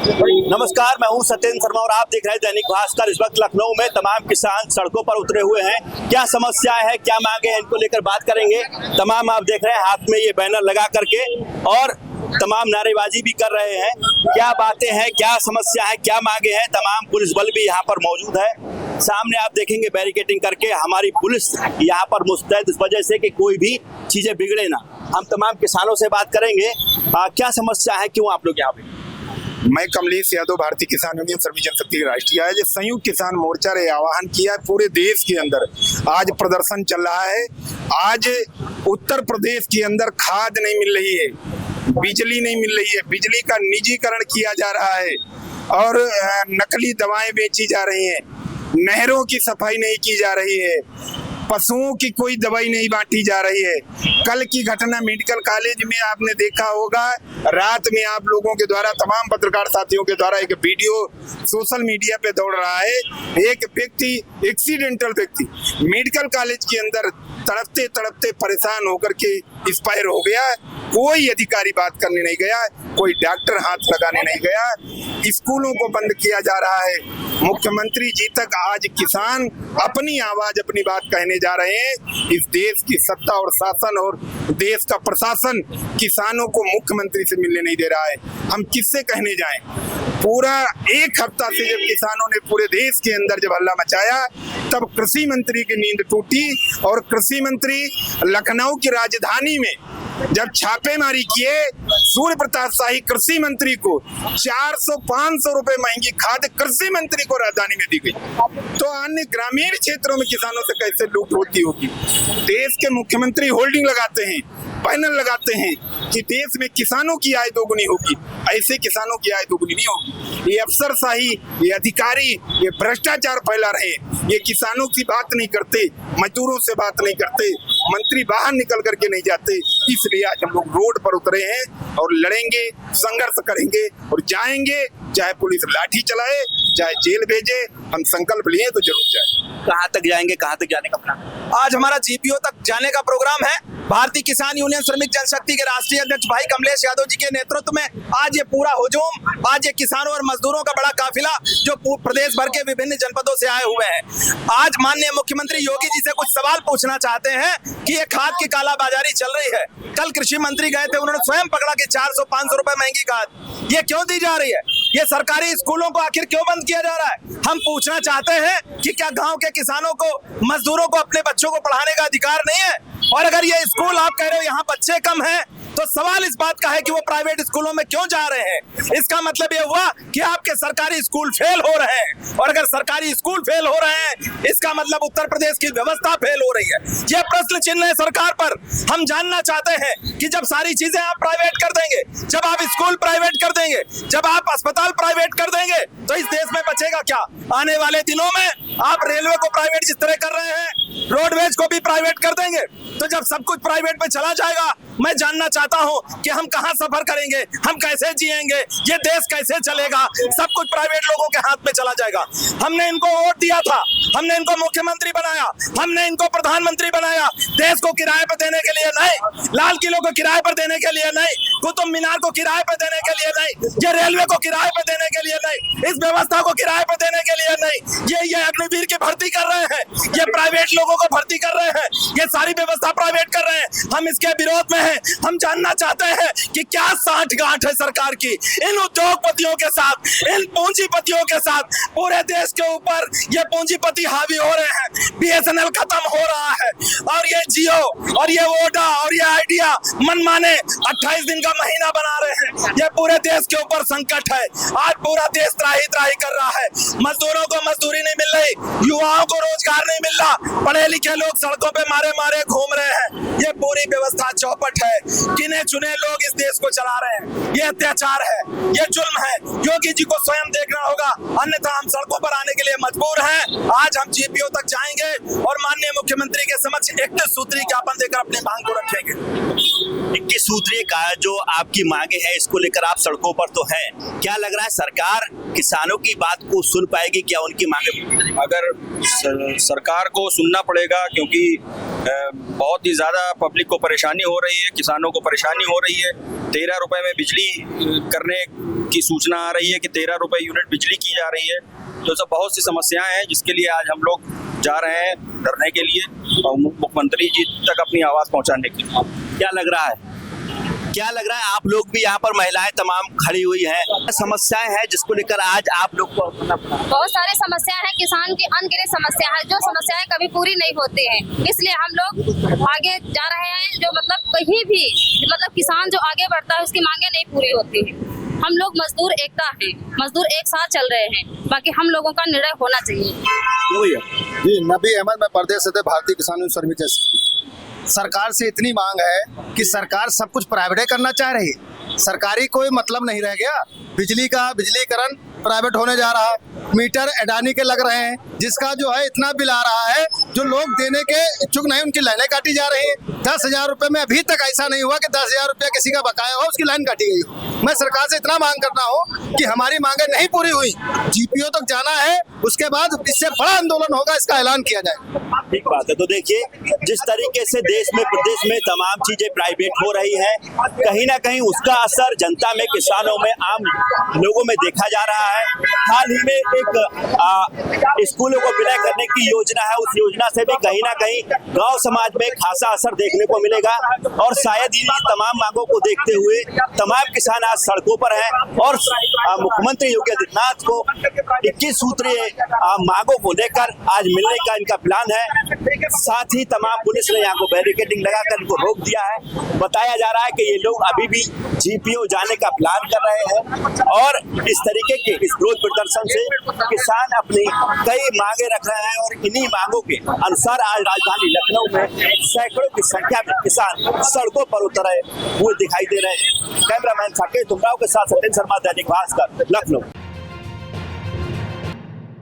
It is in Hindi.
नमस्कार, मैं हूं सत्येंद्र शर्मा और आप देख रहे हैं दैनिक भास्कर। इस वक्त लखनऊ में तमाम किसान सड़कों पर उतरे हुए हैं। क्या समस्या है, क्या मांगे हैं, इनको लेकर बात करेंगे। तमाम आप देख रहे हैं हाथ में ये बैनर लगा करके और तमाम नारेबाजी भी कर रहे हैं। क्या बातें हैं, क्या समस्या है, क्या मांगे हैं। तमाम पुलिस बल भी यहाँ पर मौजूद है। सामने आप देखेंगे बैरिकेडिंग करके हमारी पुलिस यहाँ पर मुस्तैद इस वजह से कि कोई भी चीजें बिगड़े ना। हम तमाम किसानों से बात करेंगे, क्या समस्या है, क्यों आप लोग यहाँ पे। मैं कमलेश यादव, भारतीय किसान यूनियन सर्विस जनशक्ति के राष्ट्रीय आज संयुक्त किसान मोर्चा ने आह्वान किया पूरे देश के अंदर आज प्रदर्शन चल रहा है। आज उत्तर प्रदेश के अंदर खाद नहीं मिल रही है, बिजली नहीं मिल रही है, बिजली का निजीकरण किया जा रहा है और नकली दवाएं बेची जा रही हैं, नहरों की सफाई नहीं की जा रही है, पशुओं की कोई दवाई नहीं बांटी जा रही है। कल की घटना मेडिकल कॉलेज में आपने देखा होगा, रात में आप लोगों के द्वारा, तमाम पत्रकार साथियों के द्वारा एक वीडियो सोशल मीडिया पे दौड़ रहा है। एक व्यक्ति, एक्सीडेंटल व्यक्ति मेडिकल कॉलेज के अंदर तड़पते तड़पते परेशान होकर के एक्सपायर हो गया। कोई अधिकारी बात करने नहीं गया, कोई डॉक्टर हाथ लगाने नहीं गया। स्कूलों को बंद किया जा रहा है। मुख्यमंत्री जी तक आज किसान अपनी आवाज, अपनी बात कहने जा रहे हैं। इस देश की सत्ता और शासन और देश का प्रशासन किसानों को मुख्यमंत्री से मिलने नहीं दे रहा है। हम किससे कहने जाएं। पूरा एक हफ्ता से जब किसानों ने पूरे देश के अंदर जब हल्ला मचाया, तब कृषि मंत्री की नींद टूटी और कृषि मंत्री लखनऊ की राजधानी में जब छापेमारी किए, सूर्य प्रताप शाही कृषि मंत्री को 400-500 रुपए महंगी खाद कृषि मंत्री को राजधानी में दी गई, तो अन्य ग्रामीण क्षेत्रों में किसानों से कैसे लूट होती होगी। देश के मुख्यमंत्री होल्डिंग लगाते हैं, बैनर लगाते हैं कि देश में किसानों की आय दोगुनी होगी। ऐसे किसानों की आय दोगुनी नहीं होगी। ये अफसरशाही, ये अधिकारी, ये भ्रष्टाचार फैला रहे हैं। ये किसानों की बात नहीं करते, मजदूरों से बात नहीं करते, मंत्री बाहर निकल करके नहीं जाते। इसलिए आज हम लोग रोड पर उतरे हैं और लड़ेंगे, संघर्ष करेंगे और जाएंगे, चाहे पुलिस लाठी चलाए, चाहे जेल भेजे। हम संकल्प लिए तो जरूर जाए। कहाँ तक जाएंगे, कहाँ तक जाने का प्लान। आज हमारा जीपीओ तक जाने का प्रोग्राम है। भारतीय किसान यूनियन श्रमिक जनशक्ति के राष्ट्रीय अध्यक्ष भाई कमलेश यादव जी के नेतृत्व में आज ये पूरा हुजूम, आज ये किसानों और मजदूरों का बड़ा काफिला जो प्रदेश भर के विभिन्न जनपदों से आए हुए हैं, आज माननीय मुख्यमंत्री योगी जी से कुछ सवाल पूछना चाहते हैं कि ये खाद की कालाबाजारी चल रही है। कल कृषि मंत्री गए थे, उन्होंने स्वयं पकड़ा कि 400-500 रुपए महंगी खाद ये क्यों दी जा रही है। ये सरकारी स्कूलों को आखिर क्यों बंद किया जा रहा है। हम पूछना चाहते हैं कि क्या गांव के किसानों को, मजदूरों को अपने बच्चों को पढ़ाने का अधिकार नहीं है। और अगर ये स्कूल आप कह रहे हो यहाँ बच्चे कम हैं, तो सवाल इस बात का है कि वो प्राइवेट स्कूलों में क्यों जा रहे हैं। इसका मतलब ये हुआ कि आपके सरकारी स्कूल फेल हो रहे हैं, और अगर सरकारी स्कूल फेल हो रहे हैं इसका मतलब उत्तर प्रदेश की व्यवस्था फेल हो रही है। यह प्रश्न चिन्ह है सरकार पर। हम जानना चाहते हैं कि जब सारी चीजें आप प्राइवेट कर देंगे, जब आप स्कूल प्राइवेट कर देंगे, जब आप अस्पताल प्राइवेट कर देंगे, तो इस देश में बचेगा क्या। आने वाले दिनों में आप रेलवे को प्राइवेट जिस तरह कर रहे हैं, रोडवेज को भी प्राइवेट कर देंगे, तो जब सब कुछ प्राइवेट में चला जाएगा, मैं जानना चाहता हूं कि हम कहां सफर करेंगे, हम कैसे जिएंगे, ये देश कैसे चलेगा। सब कुछ प्राइवेट लोगों के हाथ में चला जाएगा। हमने इनको वोट दिया था, हमने इनको मुख्यमंत्री बनाया, हमने इनको प्रधानमंत्री बनाया, देश को किराए पर देने के लिए नहीं, लाल किले को किराए पर देने के लिए नहीं, कुतुब मीनार को किराए पर देने के लिए नहीं, ये रेलवे को किराए पर देने के लिए नहीं, इस व्यवस्था को किराए पर देने के लिए नहीं। ये अग्निवीर की भर्ती कर रहे हैं, ये प्राइवेट लोगों को भर्ती कर रहे हैं, ये सारी व्यवस्था प्राइवेट कर रहे हैं। हम इसके विरोध में हैं। हम जानना चाहते हैं कि क्या साठगांठ है सरकार की इन उद्योगपतियों के साथ, इन पूंजीपतियों के साथ। पूरे देश के ऊपर ये पूंजीपति हावी हो रहे हैं। बीएसएनएल खत्म हो रहा है और ये जियो और ये वोडा और ये आइडिया मनमाने 28 दिन का महीना बना रहे हैं। ये पूरे देश के ऊपर संकट है। आज पूरा देश त्राही त्राही कर रहा है। मजदूरों को मजदूरी नहीं मिल रही, युवाओं को रोजगार नहीं मिल रहा, पढ़े लिखे लोग सड़कों पे मारे मारे घूम रहे हैं। ये पूरी व्यवस्था चौपट है। गिने चुने लोग इस देश को चला रहे हैं। ये अत्याचार है, ये जुल्म है। योगी जी को स्वयं देखना होगा, अन्यथा हम सड़कों पर आने के लिए मजबूर हैं। आज हम जीपीओ तक जाएंगे और माननीय मुख्यमंत्री के समक्ष 21 सूत्री ज्ञापन देकर अपनी मांग को रखेंगे। 21 सूत्री का जो आपकी मांगे हैं, इसको लेकर आप सड़कों पर तो है, क्या लग रहा है सरकार किसानों की बात को सुन पाएगी, क्या उनकी मांगे। अगर सरकार को सुनना पड़ेगा, क्योंकि बहुत ही ज़्यादा पब्लिक को परेशानी हो रही है, किसानों को परेशानी हो रही है। 13 रुपए में बिजली करने की सूचना आ रही है कि 13 रुपए यूनिट बिजली की जा रही है। तो सब बहुत सी समस्याएं हैं जिसके लिए आज हम लोग जा रहे हैं धरने के लिए और मुख्यमंत्री जी तक अपनी आवाज़ पहुंचाने के लिए। क्या लग रहा है, क्या लग रहा है? आप लोग भी यहाँ पर महिलाएं तमाम खड़ी हुई हैं, समस्याएं हैं जिसको लेकर आज आप लोग को बहुत सारी समस्याएं हैं, किसान की अनगिनत समस्या है, जो समस्याएं कभी पूरी नहीं होती हैं। इसलिए हम लोग आगे जा रहे हैं, जो मतलब कहीं भी मतलब किसान जो आगे बढ़ता है उसकी मांगे नहीं पूरी होती है। हम लोग मजदूर एकता हैं, मजदूर एक साथ चल रहे हैं, बाकी हम लोगों का निर्णय होना चाहिए। जी, नबी अहमद, मैं प्रदेश से भारतीय किसान यूनियन श्रमिक संघ। सरकार से इतनी मांग है कि सरकार सब कुछ प्राइवेट करना चाह रही है, सरकारी कोई मतलब नहीं रह गया। बिजली का बिजलीकरण प्राइवेट होने जा रहा है, मीटर अडानी के लग रहे हैं, जिसका जो है इतना बिल आ रहा है, जो लोग देने के इच्छुक नहीं, उनकी लाइनें काटी जा रही हैं। 10,000 रुपए में अभी तक ऐसा नहीं हुआ कि 10,000 रुपया किसी का बकाया हो, उसकी लाइन काटी गई हो। मैं सरकार से इतना मांग करता हूँ कि हमारी मांगे नहीं पूरी हुई, जीपीओ तक जाना है, उसके बाद इससे बड़ा आंदोलन होगा, इसका ऐलान किया जाए। ठीक बात है। तो देखिए, जिस तरीके से देश में प्रदेश में तमाम चीजें प्राइवेट हो रही है, कहीं ना कहीं उसका असर जनता में, किसानों में, आम लोगों में देखा जा रहा है। हाल ही में एक स्कूलों को विलय करने की योजना है, उस योजना से भी कहीं ना कहीं गांव समाज में खासा असर देखने को मिलेगा और शायद इन तमाम मांगों को देखते हुए तमाम किसान आज सड़कों पर हैं और मुख्यमंत्री योगी आदित्यनाथ को 21 सूत्रीय मांगों को लेकर आज मिलने का इनका प्लान है। साथ ही तमाम पुलिस ने यहाँ को बैरिकेडिंग लगाकर इनको रोक दिया है। बताया जा रहा है कि ये लोग अभी भी जीपीओ जाने का प्लान कर रहे हैं और इस तरीके के इस विरोध प्रदर्शन से किसान अपनी कई मांगे रख रहे हैं और इन्हीं मांगों के अनुसार आज राजधानी लखनऊ में सैकड़ों की संख्या में किसान सड़कों पर उतरे हुए दिखाई दे रहे हैं। कैमरामैन साकेत उमराव के साथ सत्येंद्र शर्मा, दैनिक भास्कर, लखनऊ।